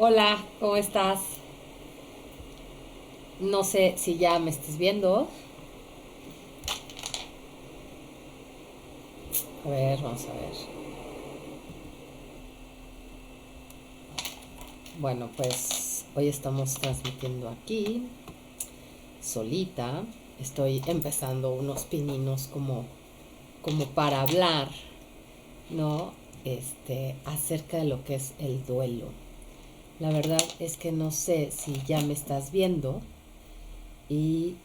Hola, ¿cómo estás? No sé si ya me estés viendo. A ver, vamos a ver. Bueno, pues hoy estamos transmitiendo aquí, solita. Estoy empezando unos pininos como para hablar, ¿no? Acerca de lo que es el duelo. La verdad es que no sé si ya me estás viendo y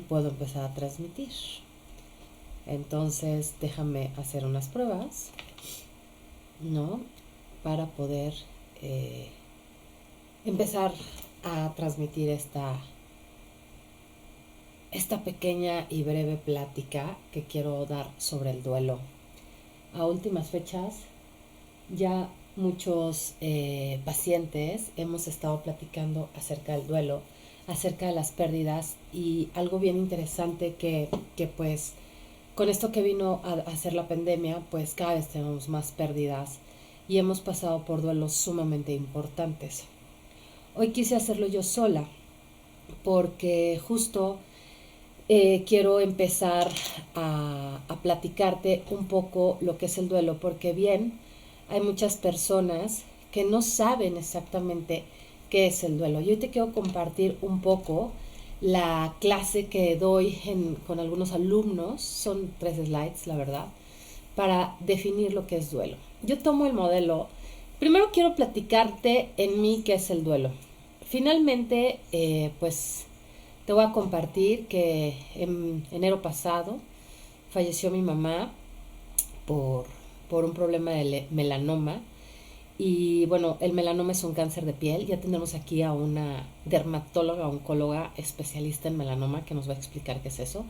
puedo empezar a transmitir. Entonces, déjame hacer unas pruebas, ¿no? Para poder eh, empezar a transmitir esta pequeña y breve plática que quiero dar sobre el duelo. A últimas fechas, ya muchos pacientes hemos estado platicando acerca del duelo, acerca de las pérdidas y algo bien interesante que pues con esto que vino a hacer la pandemia, pues cada vez tenemos más pérdidas y hemos pasado por duelos sumamente importantes. Hoy quise hacerlo yo sola porque justo quiero empezar a platicarte un poco lo que es el duelo, porque bien, hay muchas personas que no saben exactamente qué es el duelo. Yo hoy te quiero compartir un poco la clase que doy con algunos alumnos, son 3 slides, la verdad, para definir lo que es duelo. Yo tomo el modelo. Primero quiero platicarte en mí qué es el duelo. Finalmente, pues te voy a compartir que en enero pasado falleció mi mamá por, por un problema de melanoma. Y bueno, el melanoma es un cáncer de piel. Ya tendremos aquí a una dermatóloga, oncóloga especialista en melanoma que nos va a explicar qué es eso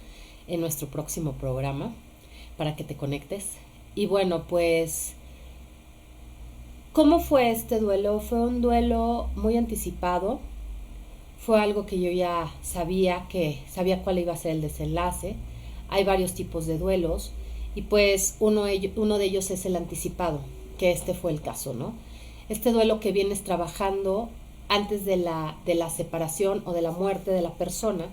en nuestro próximo programa para que te conectes. Y bueno, pues, ¿cómo fue este duelo? Fue un duelo muy anticipado. Fue algo que yo ya sabía cuál iba a ser el desenlace. Hay varios tipos de duelos y pues uno de ellos es el anticipado, que este fue el caso, ¿no? Este duelo que vienes trabajando antes de la separación o de la muerte de la persona.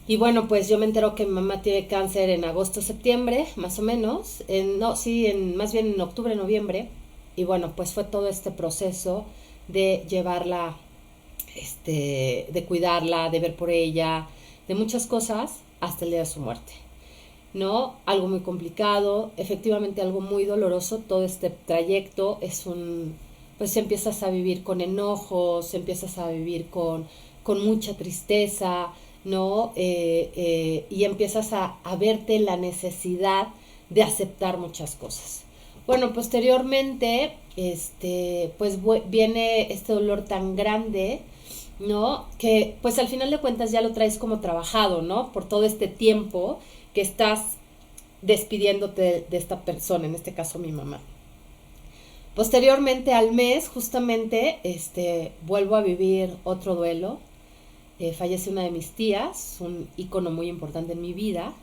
Y bueno, pues yo me entero que mi mamá tiene cáncer en agosto, septiembre, más o menos. Más bien en octubre, noviembre. Y bueno, pues fue todo este proceso de llevarla, de cuidarla, de ver por ella, de muchas cosas, hasta el día de su muerte. ¿No? Algo muy complicado, efectivamente algo muy doloroso, todo este trayecto pues empiezas a vivir con enojos, empiezas a vivir con mucha tristeza, ¿no? Y empiezas a verte la necesidad de aceptar muchas cosas. Bueno, posteriormente, pues viene este dolor tan grande, ¿no? Que pues al final de cuentas ya lo traes como trabajado, ¿no? Por todo este tiempo que estás despidiéndote de esta persona, en este caso mi mamá. Posteriormente al mes, justamente, vuelvo a vivir otro duelo. Fallece una de mis tías, un ícono muy importante en mi vida,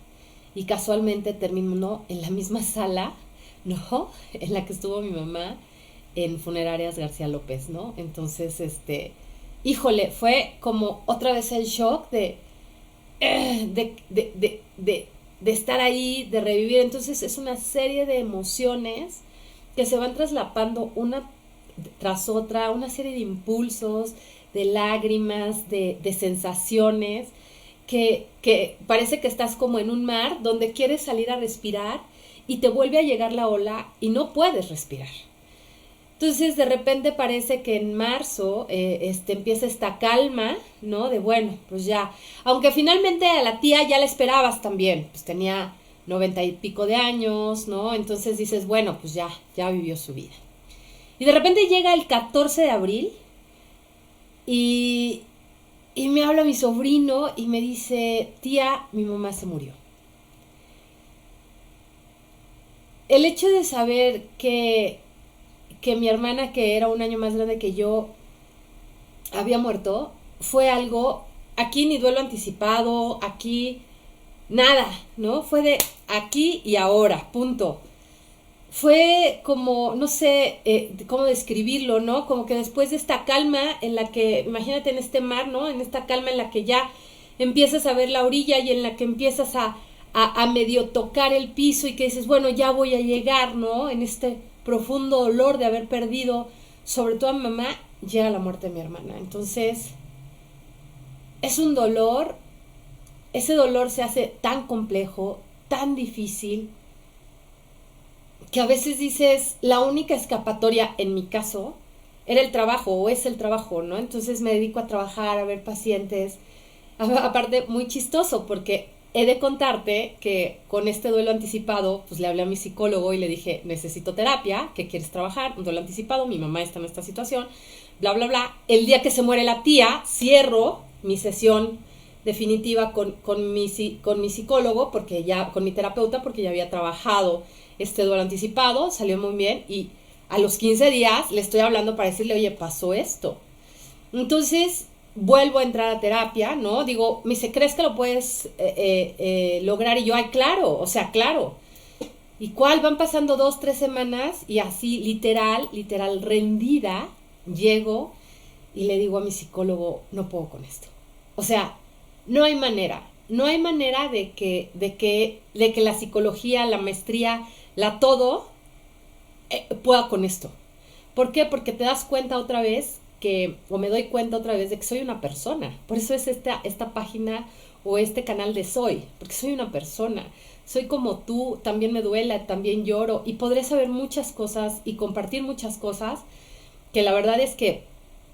y casualmente terminó en la misma sala, ¿no? En la que estuvo mi mamá en Funerarias García López, ¿no? Entonces, híjole, fue como otra vez el shock de estar ahí, de revivir. Entonces es una serie de emociones que se van traslapando una tras otra, una serie de impulsos, de lágrimas, de sensaciones, que parece que estás como en un mar donde quieres salir a respirar y te vuelve a llegar la ola y no puedes respirar. Entonces de repente parece que en marzo empieza esta calma, ¿no? De bueno, pues ya. Aunque finalmente a la tía ya la esperabas también, pues tenía 90 y pico de años, ¿no? Entonces dices, bueno, pues ya vivió su vida. Y de repente llega el 14 de abril y, y me habla mi sobrino y me dice, tía, mi mamá se murió. El hecho de saber que mi hermana, que era un año más grande que yo, había muerto, fue algo, aquí ni duelo anticipado, aquí nada, ¿no? Fue de aquí y ahora, punto. fue como, no sé cómo describirlo, ¿no? Como que después de esta calma en la que, imagínate en este mar, ¿no? En esta calma en la que ya empiezas a ver la orilla y en la que empiezas a medio tocar el piso y que dices, bueno, ya voy a llegar, ¿no? En este profundo dolor de haber perdido, sobre todo a mi mamá, llega la muerte de mi hermana. Entonces, es un dolor, ese dolor se hace tan complejo, tan difícil, que a veces dices, la única escapatoria en mi caso era el trabajo o es el trabajo, ¿no? Entonces me dedico a trabajar, a ver pacientes. Aparte, muy chistoso porque he de contarte que con este duelo anticipado, pues le hablé a mi psicólogo y le dije, necesito terapia, ¿qué quieres trabajar? Un duelo anticipado, mi mamá está en esta situación, bla, bla, bla. El día que se muere la tía, cierro mi sesión definitiva con mi psicólogo, porque ya, con mi terapeuta, porque ya había trabajado este duelo anticipado, salió muy bien y a los 15 días le estoy hablando para decirle, oye, pasó esto. Entonces vuelvo a entrar a terapia, ¿no? Digo, me dice, ¿crees que lo puedes lograr? Y yo, ay, claro, o sea, claro. ¿Y cuál? Van pasando 2, 3 semanas y así, literal, rendida, llego y le digo a mi psicólogo, no puedo con esto. O sea, no hay manera, de que la psicología, la maestría, la todo pueda con esto. ¿Por qué? Porque te das cuenta otra vez o me doy cuenta otra vez de que soy una persona. Por eso es esta página o este canal de Soy, porque soy una persona. Soy como tú, también me duele, también lloro y podré saber muchas cosas y compartir muchas cosas que la verdad es que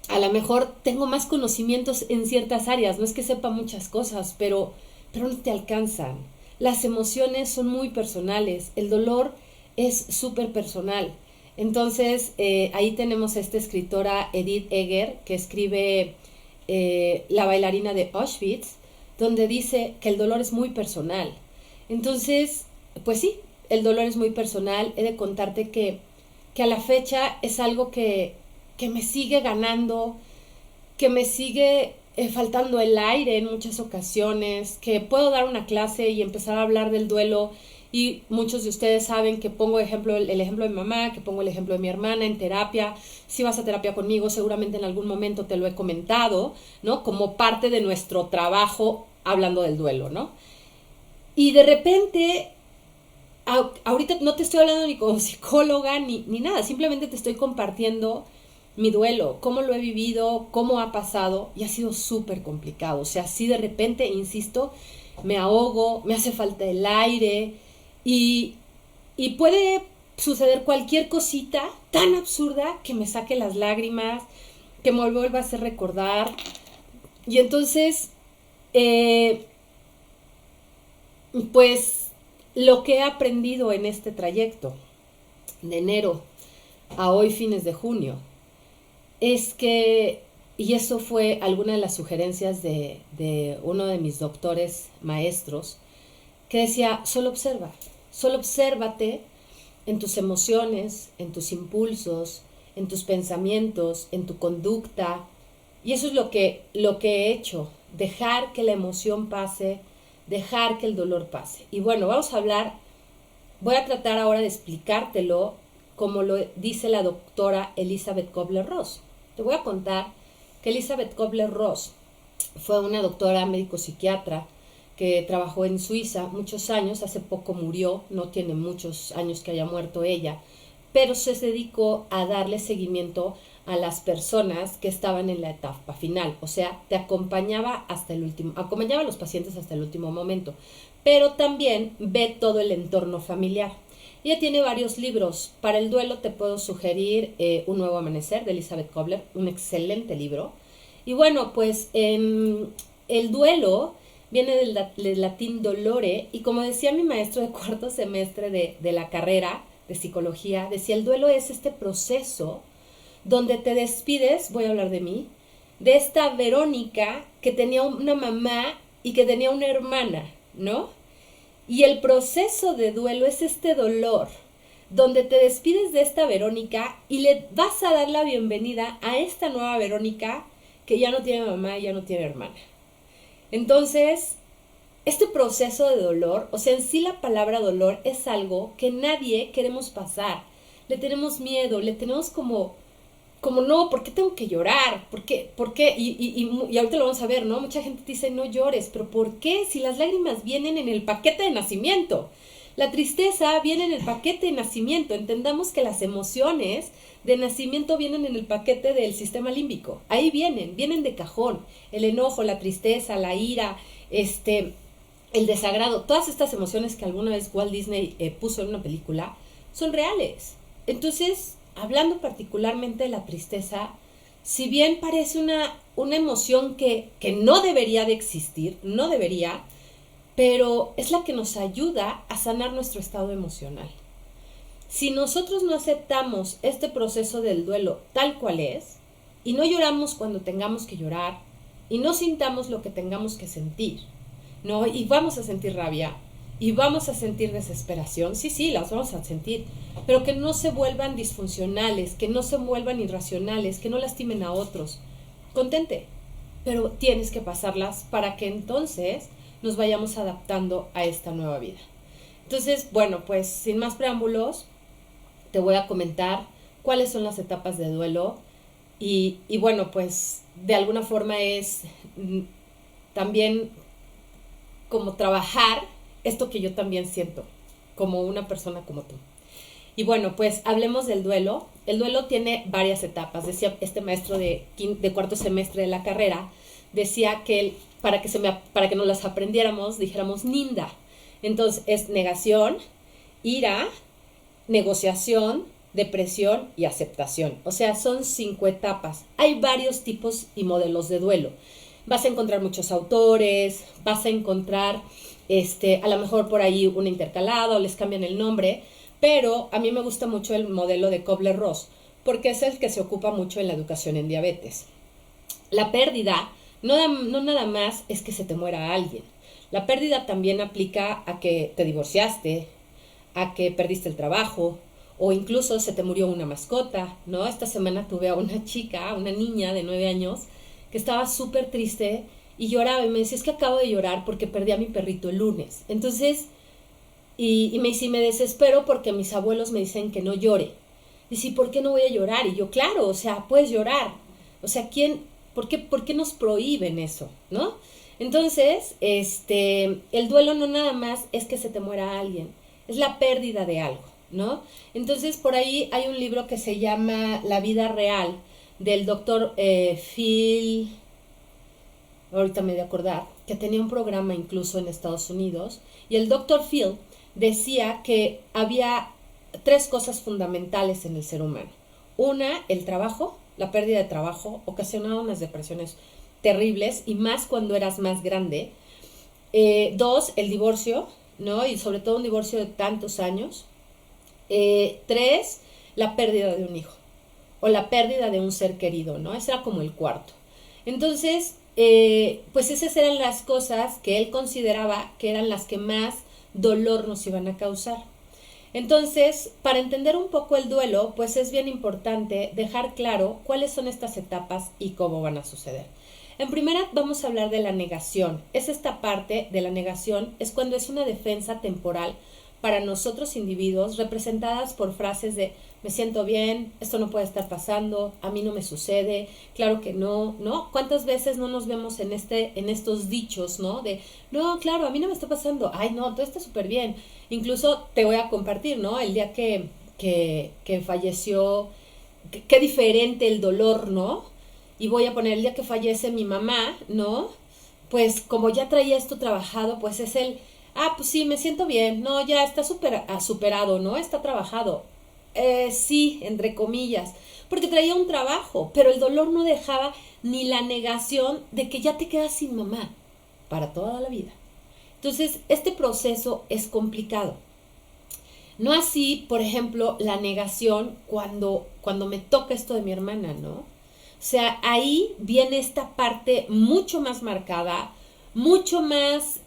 a lo mejor tengo más conocimientos en ciertas áreas, no es que sepa muchas cosas, pero no te alcanzan. Las emociones son muy personales, el dolor es súper personal. Entonces, ahí tenemos a esta escritora Edith Eger, que escribe La bailarina de Auschwitz, donde dice que el dolor es muy personal. Entonces, pues sí, el dolor es muy personal. He de contarte que a la fecha es algo que me sigue ganando, que me sigue faltando el aire en muchas ocasiones, que puedo dar una clase y empezar a hablar del duelo y muchos de ustedes saben que pongo el ejemplo de mi mamá, que pongo el ejemplo de mi hermana en terapia. Si vas a terapia conmigo, seguramente en algún momento te lo he comentado, ¿no? Como parte de nuestro trabajo hablando del duelo, ¿no? Y de repente, ahorita no te estoy hablando ni como psicóloga ni nada, simplemente te estoy compartiendo mi duelo, cómo lo he vivido, cómo ha pasado y ha sido súper complicado. O sea, así de repente, insisto, me ahogo, me hace falta el aire y, y puede suceder cualquier cosita tan absurda que me saque las lágrimas, que me vuelva a hacer recordar. Y entonces, pues lo que he aprendido en este trayecto de enero a hoy fines de junio es que, y eso fue alguna de las sugerencias de uno de mis doctores maestros, que decía, solo obsérvate en tus emociones, en tus impulsos, en tus pensamientos, en tu conducta. Y eso es lo que he hecho, dejar que la emoción pase, dejar que el dolor pase. Y bueno, voy a tratar ahora de explicártelo como lo dice la doctora Elizabeth Kubler-Ross. Te voy a contar que Elizabeth Kubler-Ross fue una doctora médico-psiquiatra que trabajó en Suiza muchos años, hace poco murió, no tiene muchos años que haya muerto ella, pero se dedicó a darle seguimiento a las personas que estaban en la etapa final, o sea, acompañaba a los pacientes hasta el último momento, pero también ve todo el entorno familiar. Ella tiene varios libros. Para el duelo te puedo sugerir Un nuevo amanecer de Elizabeth Kubler, un excelente libro. Y bueno, pues el duelo viene del latín dolore y como decía mi maestro de cuarto semestre de la carrera de psicología, decía el duelo es este proceso donde te despides, voy a hablar de mí, de esta Verónica que tenía una mamá y que tenía una hermana, ¿no? Y el proceso de duelo es este dolor, donde te despides de esta Verónica y le vas a dar la bienvenida a esta nueva Verónica que ya no tiene mamá y ya no tiene hermana. Entonces, este proceso de dolor, o sea, en sí la palabra dolor es algo que nadie queremos pasar. Le tenemos miedo, le tenemos como no, ¿por qué tengo que llorar? ¿Por qué? ¿Por qué? Y ahorita lo vamos a ver, ¿no? Mucha gente dice, no llores, pero ¿por qué? Si las lágrimas vienen en el paquete de nacimiento. La tristeza viene en el paquete de nacimiento. Entendamos que las emociones de nacimiento vienen en el paquete del sistema límbico. Ahí vienen de cajón. El enojo, la tristeza, la ira, el desagrado, todas estas emociones que alguna vez Walt Disney puso en una película, son reales. Entonces, hablando particularmente de la tristeza, si bien parece una emoción que no debería de existir, no debería, pero es la que nos ayuda a sanar nuestro estado emocional. Si nosotros no aceptamos este proceso del duelo tal cual es, y no lloramos cuando tengamos que llorar, y no sintamos lo que tengamos que sentir, ¿no? Y vamos a sentir rabia, y vamos a sentir desesperación, sí, las vamos a sentir, pero que no se vuelvan disfuncionales, que no se vuelvan irracionales, que no lastimen a otros. Contente, pero tienes que pasarlas para que entonces nos vayamos adaptando a esta nueva vida. Entonces, bueno, pues sin más preámbulos, te voy a comentar cuáles son las etapas de duelo y bueno, pues de alguna forma es también como trabajar esto que yo también siento, como una persona como tú. Y bueno, pues hablemos del duelo. El duelo tiene varias etapas. Decía este maestro de cuarto semestre de la carrera, decía que para que nos las aprendiéramos, dijéramos ninda. Entonces es negación, ira, negociación, depresión y aceptación. O sea, son 5 etapas. Hay varios tipos y modelos de duelo. Vas a encontrar muchos autores, vas a encontrar a lo mejor por ahí una intercalada o les cambian el nombre, pero a mí me gusta mucho el modelo de Kubler-Ross porque es el que se ocupa mucho en la educación en diabetes. La pérdida no nada más es que se te muera alguien. La pérdida también aplica a que te divorciaste, a que perdiste el trabajo o incluso se te murió una mascota, ¿no? Esta semana tuve a una chica, una niña de 9 años que estaba súper triste y lloraba y me decía, es que acabo de llorar porque perdí a mi perrito el lunes. Entonces, y me dice, me desespero porque mis abuelos me dicen que no llore. Dice, ¿por qué no voy a llorar? Y yo, claro, o sea, puedes llorar. O sea, ¿por qué nos prohíben eso, no? Entonces, el duelo no nada más es que se te muera alguien, es la pérdida de algo, ¿no? Entonces, por ahí hay un libro que se llama La vida real, del doctor Phil, ahorita me voy a acordar, que tenía un programa incluso en Estados Unidos, y el doctor Phil decía que había 3 cosas fundamentales en el ser humano. Una, el trabajo, la pérdida de trabajo, ocasionaba unas depresiones terribles, y más cuando eras más grande. 2, el divorcio, ¿no? Y sobre todo un divorcio de tantos años. 3, la pérdida de un hijo, o la pérdida de un ser querido, ¿no? Ese era como el cuarto. Entonces, pues esas eran las cosas que él consideraba que eran las que más dolor nos iban a causar. Entonces, para entender un poco el duelo, pues es bien importante dejar claro cuáles son estas etapas y cómo van a suceder. En primera vamos a hablar de la negación. Es esta parte de la negación, es cuando es una defensa temporal para nosotros individuos, representadas por frases de me siento bien, esto no puede estar pasando, a mí no me sucede, claro que no, ¿no? ¿Cuántas veces no nos vemos en estos dichos, ¿no? De, no, claro, a mí no me está pasando, ay, no, todo está súper bien. Incluso te voy a compartir, ¿no? El día que falleció, qué diferente el dolor, ¿no? Y voy a poner el día que fallece mi mamá, ¿no? Pues como ya traía esto trabajado, pues es pues sí, me siento bien, no, ya está superado, ¿no? Está trabajado. Sí, entre comillas, porque traía un trabajo, pero el dolor no dejaba ni la negación de que ya te quedas sin mamá para toda la vida. Entonces, este proceso es complicado. No así, por ejemplo, la negación cuando me toca esto de mi hermana, ¿no? O sea, ahí viene esta parte mucho más marcada, mucho más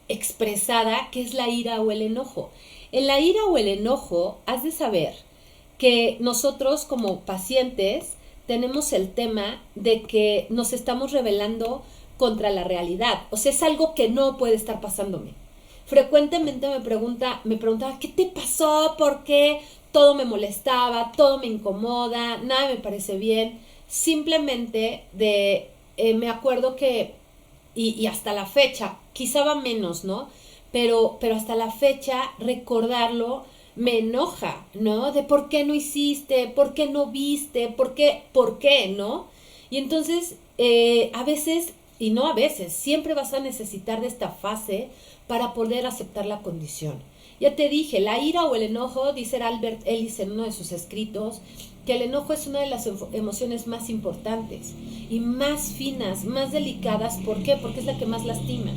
expresada, que es la ira o el enojo. En la ira o el enojo, has de saber que nosotros como pacientes tenemos el tema de que nos estamos rebelando contra la realidad. O sea, es algo que no puede estar pasándome. Frecuentemente me preguntaba, ¿qué te pasó? ¿Por qué? Todo me molestaba, todo me incomoda, nada me parece bien. Simplemente me acuerdo que, y hasta la fecha, quizá va menos, ¿no? Pero hasta la fecha recordarlo me enoja, ¿no? De por qué no hiciste, por qué no viste, por qué, ¿no? Y entonces, a veces, y no a veces, siempre vas a necesitar de esta fase para poder aceptar la condición. Ya te dije, la ira o el enojo, dice Albert Ellis en uno de sus escritos, que el enojo es una de las emociones más importantes y más finas, más delicadas. ¿Por qué? Porque es la que más lastima.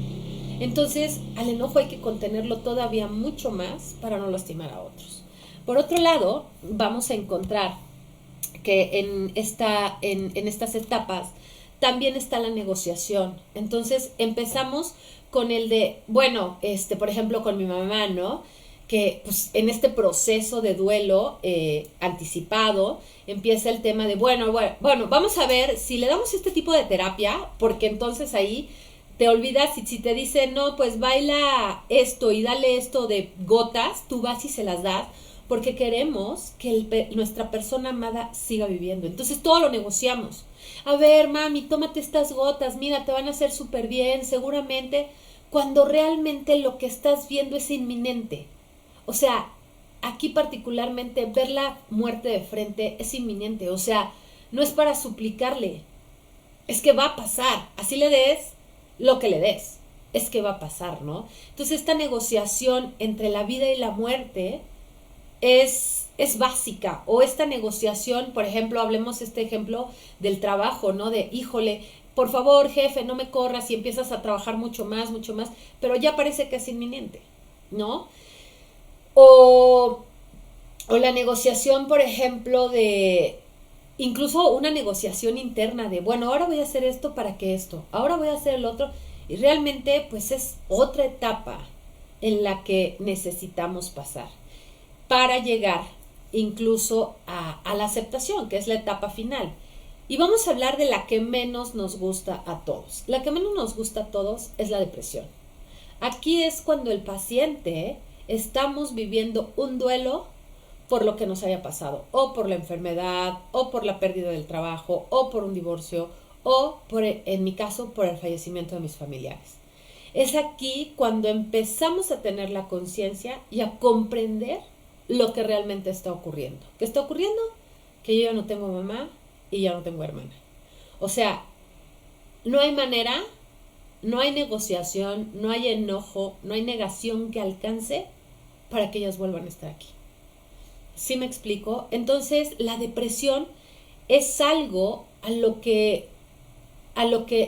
Entonces, al enojo hay que contenerlo todavía mucho más para no lastimar a otros. Por otro lado, vamos a encontrar que en estas etapas también está la negociación. Entonces, empezamos con el de, bueno, por ejemplo, con mi mamá, ¿no? Que pues en este proceso de duelo anticipado empieza el tema de, bueno, vamos a ver si le damos este tipo de terapia, porque entonces ahí te olvidas, si te dice, no, pues baila esto y dale esto de gotas, tú vas y se las das, porque queremos que nuestra persona amada siga viviendo. Entonces todo lo negociamos. A ver, mami, tómate estas gotas, mira, te van a hacer súper bien, seguramente, cuando realmente lo que estás viendo es inminente. O sea, aquí particularmente ver la muerte de frente es inminente. O sea, no es para suplicarle, es que va a pasar. Así le des lo que le des, es que va a pasar, ¿no? Entonces esta negociación entre la vida y la muerte es básica. O esta negociación, por ejemplo, hablemos este ejemplo del trabajo, ¿no? De, híjole, por favor, jefe, no me corras, y empiezas a trabajar mucho más, pero ya parece que es inminente, ¿no? O la negociación, por ejemplo, de incluso una negociación interna de, bueno, ahora voy a hacer esto para que esto, ahora voy a hacer el otro, y realmente pues es otra etapa en la que necesitamos pasar para llegar incluso a la aceptación, que es la etapa final. Y vamos a hablar de la que menos nos gusta a todos. La que menos nos gusta a todos es la depresión. Aquí es cuando el paciente estamos viviendo un duelo por lo que nos haya pasado, o por la enfermedad, o por la pérdida del trabajo, o por un divorcio, o en mi caso, por el fallecimiento de mis familiares. Es aquí cuando empezamos a tener la conciencia y a comprender lo que realmente está ocurriendo. ¿Qué está ocurriendo? Que yo ya no tengo mamá y ya no tengo hermana. O sea, no hay manera, no hay negociación, no hay enojo, no hay negación que alcance para que ellas vuelvan a estar aquí. ¿Sí me explico? Entonces, la depresión es algo a lo que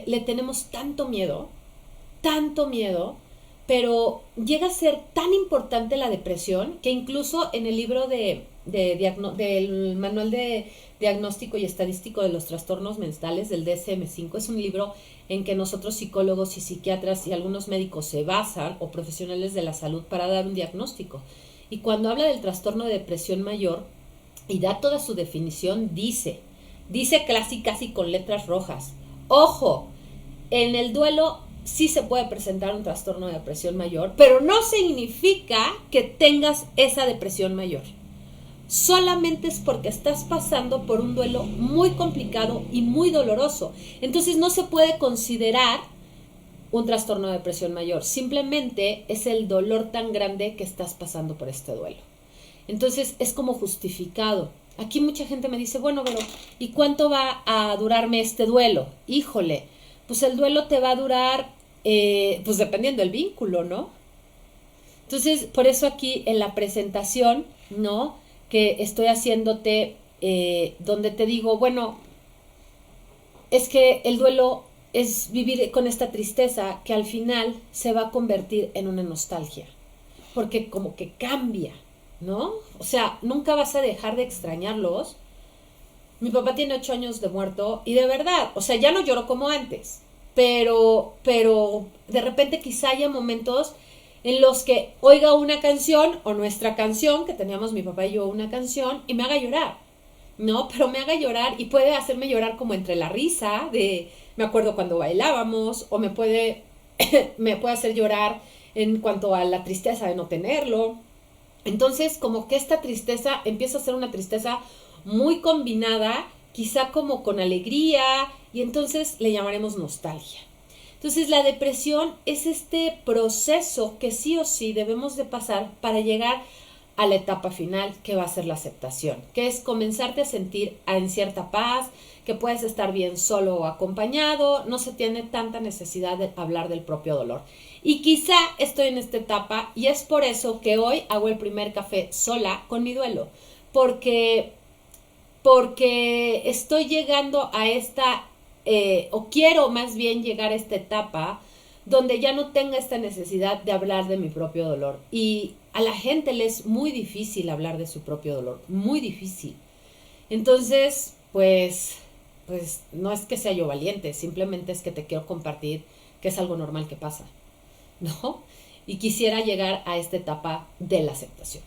le tenemos tanto miedo, pero llega a ser tan importante la depresión que incluso en el libro del Manual de Diagnóstico y Estadístico de los Trastornos Mentales del DSM-5, es un libro en que nosotros psicólogos y psiquiatras y algunos médicos se basan, o profesionales de la salud, para dar un diagnóstico. Y cuando habla del trastorno de depresión mayor y da toda su definición, dice casi con letras rojas, ojo, en el duelo sí se puede presentar un trastorno de depresión mayor, pero no significa que tengas esa depresión mayor. Solamente es porque estás pasando por un duelo muy complicado y muy doloroso. Entonces no se puede considerar un trastorno de depresión mayor. Simplemente es el dolor tan grande que estás pasando por este duelo. Entonces es como justificado. Aquí mucha gente me dice, bueno, pero ¿y cuánto va a durarme este duelo? Híjole, pues el duelo te va a durar, pues dependiendo del vínculo, ¿no? Entonces, por eso aquí en la presentación, ¿no?, que estoy haciéndote, donde te digo, bueno, es que el duelo es vivir con esta tristeza que al final se va a convertir en una nostalgia, porque como que cambia, ¿no? O sea, nunca vas a dejar de extrañarlos. Mi papá tiene 8 años de muerto y de verdad, o sea, ya no lloro como antes, pero de repente quizá haya momentos en los que oiga una canción o nuestra canción, que teníamos mi papá y yo una canción, y me haga llorar, ¿no? Pero me haga llorar y puede hacerme llorar como entre la risa de me acuerdo cuando bailábamos, o me puede hacer llorar en cuanto a la tristeza de no tenerlo. Entonces, como que esta tristeza empieza a ser una tristeza muy combinada, quizá como con alegría, y entonces le llamaremos nostalgia. Entonces, la depresión es este proceso que sí o sí debemos de pasar para llegar a la etapa final, que va a ser la aceptación, que es comenzarte a sentir en cierta paz, que puedes estar bien solo o acompañado, no se tiene tanta necesidad de hablar del propio dolor. Y quizá estoy en esta etapa y es por eso que hoy hago el primer café sola con mi duelo, porque estoy llegando a esta, o quiero más bien llegar a esta etapa donde ya no tenga esta necesidad de hablar de mi propio dolor. Y a la gente le es muy difícil hablar de su propio dolor, muy difícil. Entonces, pues no es que sea yo valiente, simplemente es que te quiero compartir que es algo normal que pasa, ¿no? Y quisiera llegar a esta etapa de la aceptación.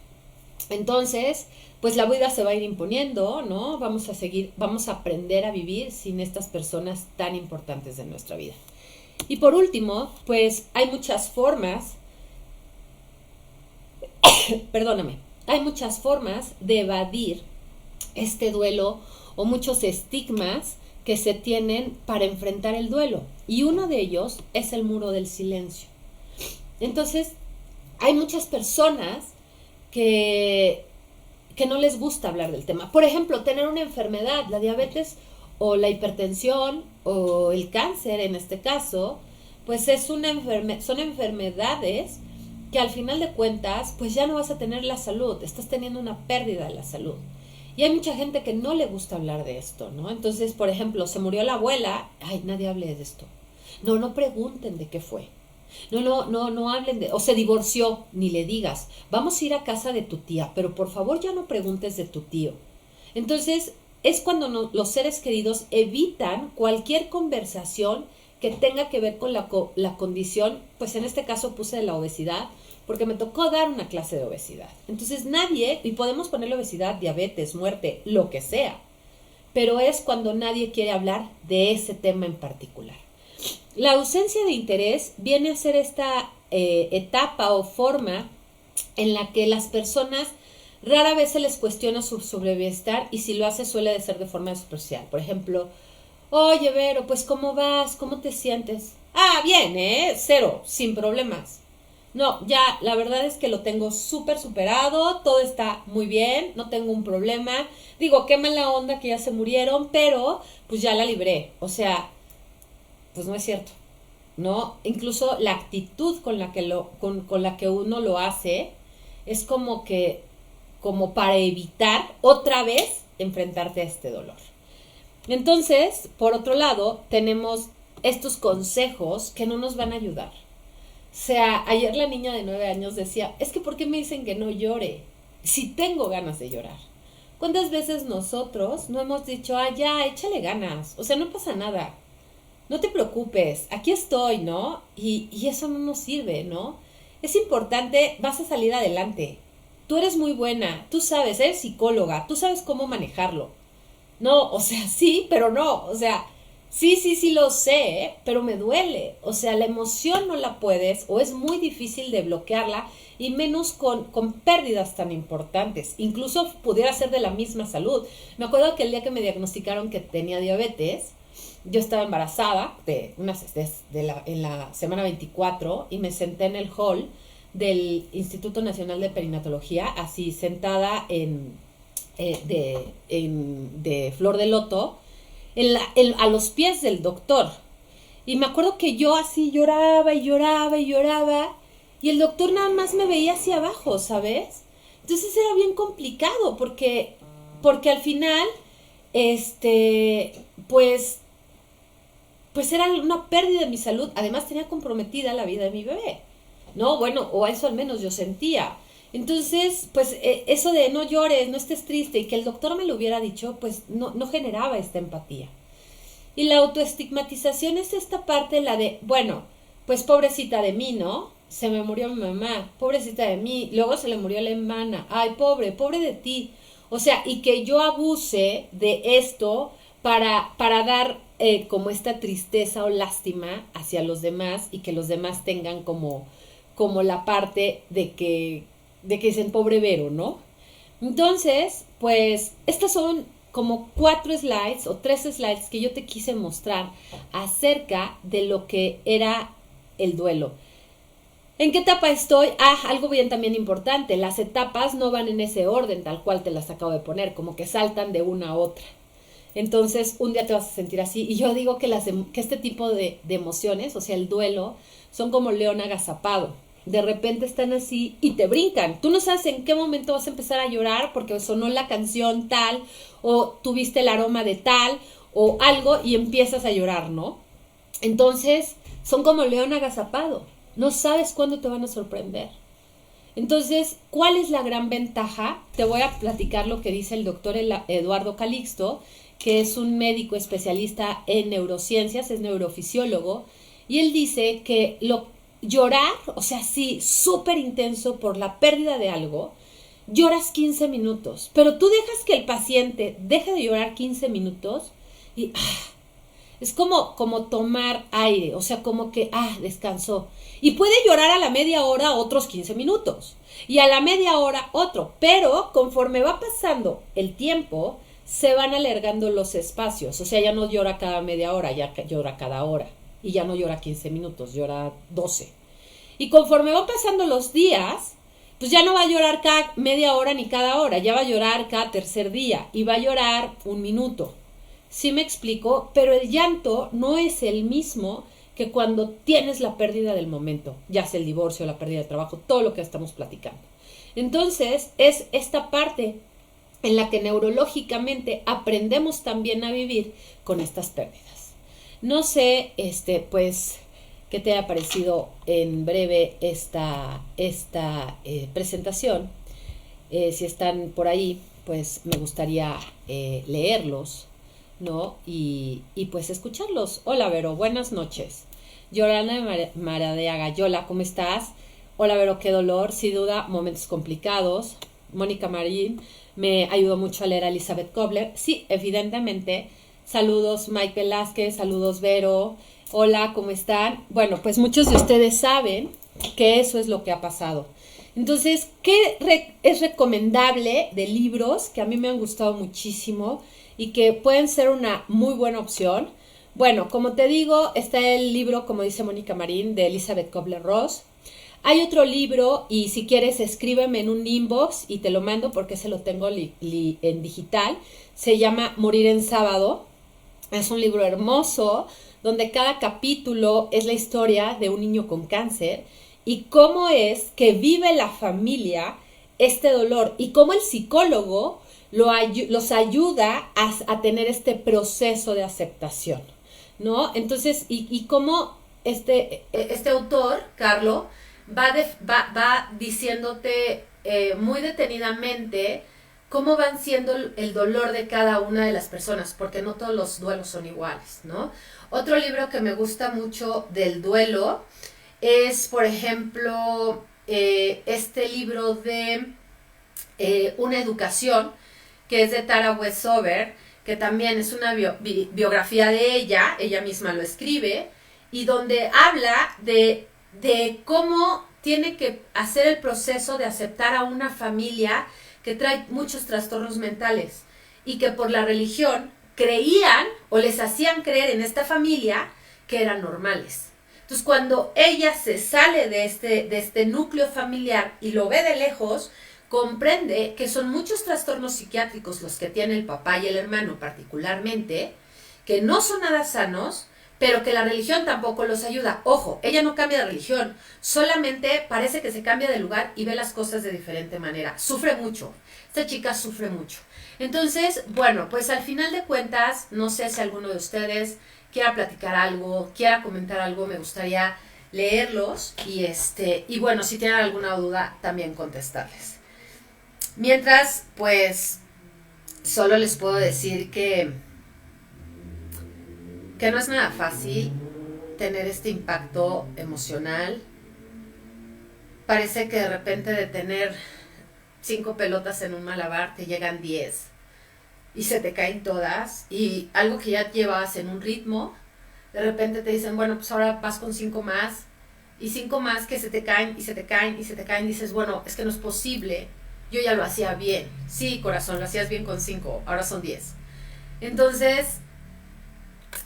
Entonces, pues la vida se va a ir imponiendo, ¿no? Vamos a aprender a vivir sin estas personas tan importantes de nuestra vida. Y por último, pues hay muchas formas, hay muchas formas de evadir este duelo o muchos estigmas que se tienen para enfrentar el duelo. Y uno de ellos es el muro del silencio. Entonces, hay muchas personas que no les gusta hablar del tema. Por ejemplo, tener una enfermedad, la diabetes o la hipertensión o el cáncer en este caso, pues son enfermedades que al final de cuentas, pues ya no vas a tener la salud, estás teniendo una pérdida de la salud. Y hay mucha gente que no le gusta hablar de esto, ¿no? Entonces, por ejemplo, se murió la abuela, ay, nadie hable de esto. No pregunten de qué fue. No hablen de, o se divorció, ni le digas, vamos a ir a casa de tu tía, pero por favor ya no preguntes de tu tío. Entonces, es cuando los seres queridos evitan cualquier conversación que tenga que ver con la condición, pues en este caso puse de la obesidad, porque me tocó dar una clase de obesidad. Entonces nadie, y podemos ponerle obesidad, diabetes, muerte, lo que sea, pero es cuando nadie quiere hablar de ese tema en particular. La ausencia de interés viene a ser esta etapa o forma en la que las personas rara vez se les cuestiona su bienestar, y si lo hace suele de ser de forma superficial. Por ejemplo, oye, Vero, pues ¿cómo vas? ¿Cómo te sientes? Ah, bien, cero, sin problemas. No, ya, la verdad es que lo tengo súper superado, todo está muy bien, no tengo un problema. Digo, qué mala onda que ya se murieron, pero pues ya la libré. O sea, pues no es cierto, ¿no? Incluso la actitud con la que uno lo hace es como para evitar otra vez enfrentarte a este dolor. Entonces, por otro lado, tenemos estos consejos que no nos van a ayudar. O sea, ayer la niña de 9 años decía, es que ¿por qué me dicen que no llore? Si tengo ganas de llorar. ¿Cuántas veces nosotros no hemos dicho, ya, échale ganas? O sea, no pasa nada. No te preocupes, aquí estoy, ¿no? Y eso no nos sirve, ¿no? Es importante, vas a salir adelante. Tú eres muy buena, tú sabes, eres psicóloga, tú sabes cómo manejarlo. No, o sea, sí, pero no, o sea, sí lo sé, pero me duele. O sea, la emoción no la puedes, o es muy difícil de bloquearla, y menos con pérdidas tan importantes. Incluso pudiera ser de la misma salud. Me acuerdo que el día que me diagnosticaron que tenía diabetes, yo estaba embarazada en la semana 24, y me senté en el hall del Instituto Nacional de Perinatología, así sentada de flor de loto, a los pies del doctor. Y me acuerdo que yo así lloraba y lloraba y lloraba, y el doctor nada más me veía hacia abajo, ¿sabes? Entonces era bien complicado, porque al final, pues era una pérdida de mi salud. Además tenía comprometida la vida de mi bebé, ¿no? Bueno, o eso al menos yo sentía. Entonces, pues eso de no llores, no estés triste, y que el doctor me lo hubiera dicho, pues no generaba esta empatía. Y la autoestigmatización es esta parte, la de, bueno, pues pobrecita de mí, ¿no? Se me murió mi mamá, pobrecita de mí, luego se le murió la hermana, ay, pobre de ti. O sea, y que yo abuse de esto para dar como esta tristeza o lástima hacia los demás y que los demás tengan como la parte de que dicen pobre Vero, ¿no? Entonces, pues estas son como 4 slides o 3 slides que yo te quise mostrar acerca de lo que era el duelo. ¿En qué etapa estoy? Algo bien también importante, las etapas no van en ese orden tal cual te las acabo de poner, como que saltan de una a otra. Entonces, un día te vas a sentir así. Y yo digo que este tipo de emociones, o sea, el duelo, son como león agazapado. De repente están así y te brincan. Tú no sabes en qué momento vas a empezar a llorar porque sonó la canción tal, o tuviste el aroma de tal, o algo, y empiezas a llorar, ¿no? Entonces, son como león agazapado. No sabes cuándo te van a sorprender. Entonces, ¿cuál es la gran ventaja? Te voy a platicar lo que dice el doctor Eduardo Calixto, que es un médico especialista en neurociencias, es neurofisiólogo, y él dice que llorar, o sea, sí, súper intenso por la pérdida de algo, lloras 15 minutos, pero tú dejas que el paciente deje de llorar 15 minutos y es como tomar aire, o sea, como que descansó. Y puede llorar a la media hora otros 15 minutos y a la media hora otro, pero conforme va pasando el tiempo, se van alargando los espacios, o sea, ya no llora cada media hora, ya llora cada hora, y ya no llora 15 minutos, llora 12. Y conforme van pasando los días, pues ya no va a llorar cada media hora ni cada hora, ya va a llorar cada tercer día, y va a llorar 1 minuto. ¿Sí me explico? Pero el llanto no es el mismo que cuando tienes la pérdida del momento, ya sea el divorcio, la pérdida de trabajo, todo lo que estamos platicando. Entonces, es esta parte en la que neurológicamente aprendemos también a vivir con estas pérdidas. No sé, pues, qué te haya parecido en breve esta presentación. Si están por ahí, pues me gustaría leerlos, ¿no? Y pues escucharlos. Hola, Vero, buenas noches. Yolanda Maradeaga, Yola, ¿cómo estás? Hola, Vero, qué dolor, sin duda, momentos complicados. Mónica Marín, me ayudó mucho a leer a Elizabeth Kobler. Sí, evidentemente. Saludos, Mike Velázquez, saludos, Vero. Hola, ¿cómo están? Bueno, pues muchos de ustedes saben que eso es lo que ha pasado. Entonces, ¿qué es recomendable de libros que a mí me han gustado muchísimo y que pueden ser una muy buena opción? Bueno, como te digo, está el libro, como dice Mónica Marín, de Elizabeth Kubler-Ross. Hay otro libro, y si quieres escríbeme en un inbox y te lo mando porque se lo tengo en digital. Se llama Morir en Sábado. Es un libro hermoso donde cada capítulo es la historia de un niño con cáncer y cómo es que vive la familia este dolor y cómo el psicólogo los ayuda a tener este proceso de aceptación, ¿no? Entonces, y cómo este autor, Carlo, va diciéndote muy detenidamente cómo van siendo el dolor de cada una de las personas, porque no todos los duelos son iguales, ¿no? Otro libro que me gusta mucho del duelo es, por ejemplo, este libro de Una educación, que es de Tara Westover, que también es una biografía de ella misma lo escribe, y donde habla de cómo tiene que hacer el proceso de aceptar a una familia que trae muchos trastornos mentales y que por la religión creían o les hacían creer en esta familia que eran normales. Entonces, cuando ella se sale de este núcleo familiar y lo ve de lejos, comprende que son muchos trastornos psiquiátricos los que tiene el papá y el hermano particularmente, que no son nada sanos, pero que la religión tampoco los ayuda. Ojo, ella no cambia de religión, solamente parece que se cambia de lugar y ve las cosas de diferente manera. Sufre mucho, esta chica sufre mucho. Entonces, bueno, pues al final de cuentas, no sé si alguno de ustedes quiera platicar algo, quiera comentar algo, me gustaría leerlos y bueno, si tienen alguna duda, también contestarles. Mientras, pues, solo les puedo decir que no es nada fácil tener este impacto emocional. Parece que de repente de tener 5 pelotas en un malabar te llegan 10. y se te caen todas y algo que ya llevabas en un ritmo, de repente te dicen, bueno, pues ahora vas con 5 más y 5 más que se te caen y se te caen y se te caen, dices, bueno, es que no es posible, yo ya lo hacía bien. Sí, corazón, lo hacías bien con 5, ahora son 10. Entonces,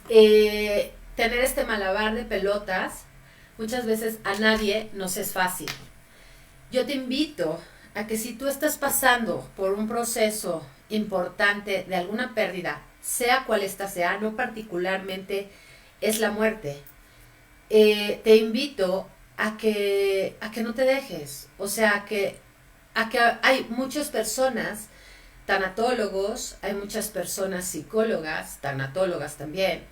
tener este malabar de pelotas, muchas veces a nadie nos es fácil. Yo te invito a que si tú estás pasando por un proceso importante de alguna pérdida, sea cual ésta sea, no particularmente es la muerte, te invito a que no te dejes. O sea, a que hay muchas personas, tanatólogos, hay muchas personas psicólogas, tanatólogas también,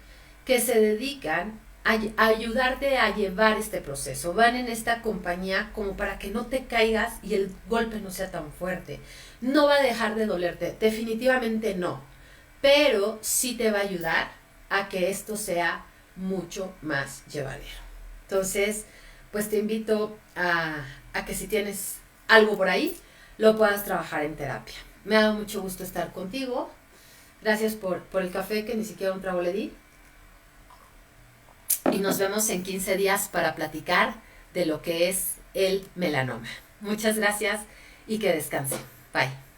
que se dedican a ayudarte a llevar este proceso. Van en esta compañía como para que no te caigas y el golpe no sea tan fuerte. No va a dejar de dolerte, definitivamente no, pero sí te va a ayudar a que esto sea mucho más llevadero. Entonces, pues te invito a que si tienes algo por ahí, lo puedas trabajar en terapia. Me ha dado mucho gusto estar contigo. Gracias por el café, que ni siquiera un trago le di. Y nos vemos en 15 días para platicar de lo que es el melanoma. Muchas gracias y que descansen. Bye.